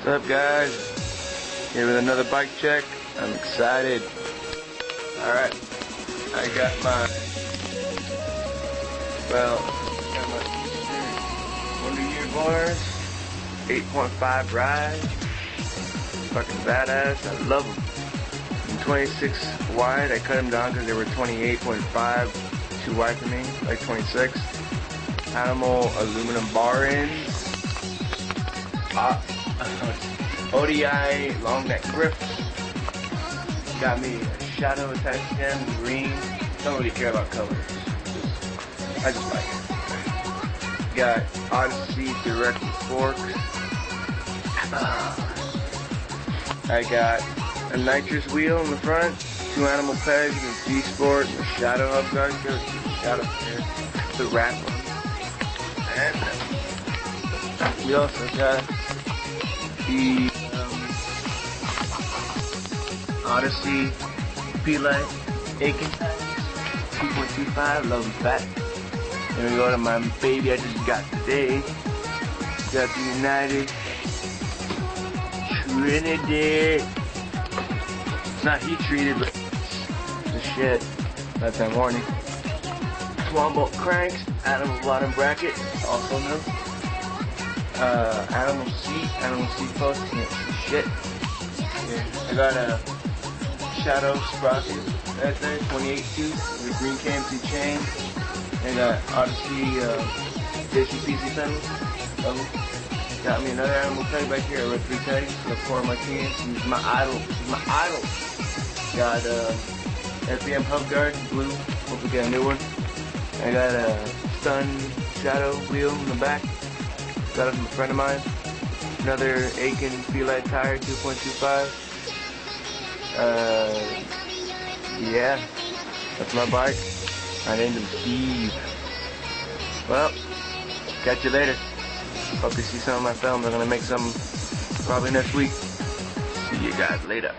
What's up, guys? Here with another bike check. I'm excited. Alright, I got my Wonder Year bars, 8.5 ride. Fucking badass. I love them. I'm 26 wide. I cut them down because they were 28.5, too wide for me, like 26. Animal aluminum bar ends. ODI long neck grips. Got me a shadow attached to them, green. Don't really care about colors. I just like it. Got Odyssey direct forks. I got a nitrous wheel in the front, 2 animal pegs, a G-Sport, a shadow hub guard, shadow here, the wrap one. And we also got the Odyssey P-Light Aiken 2.25, love them fat. Then we go to my baby I just got today. Got the United Trinity. It's not heat treated, but the shit. That's that warning. Small bolt cranks, animal bottom bracket, also new. Animal seat post, can't see shit. Yeah. I got a shadow sprocket right there, 28 tooth with a green KMC chain. I got Odyssey JCPC pedals. Got me another animal peg back here. I read 3 tags. Got 4 of my keys. This is my idol. Got FBM hub guard, blue. Hope we get a new one. I got a stun shadow wheel in the back. Got it from a friend of mine. Another Aiken P-Light tire, 2.25. Yeah, that's my bike. I named him Steve. Well, catch you later. Hope you see some of my films. I'm gonna make some probably next week. See you guys later.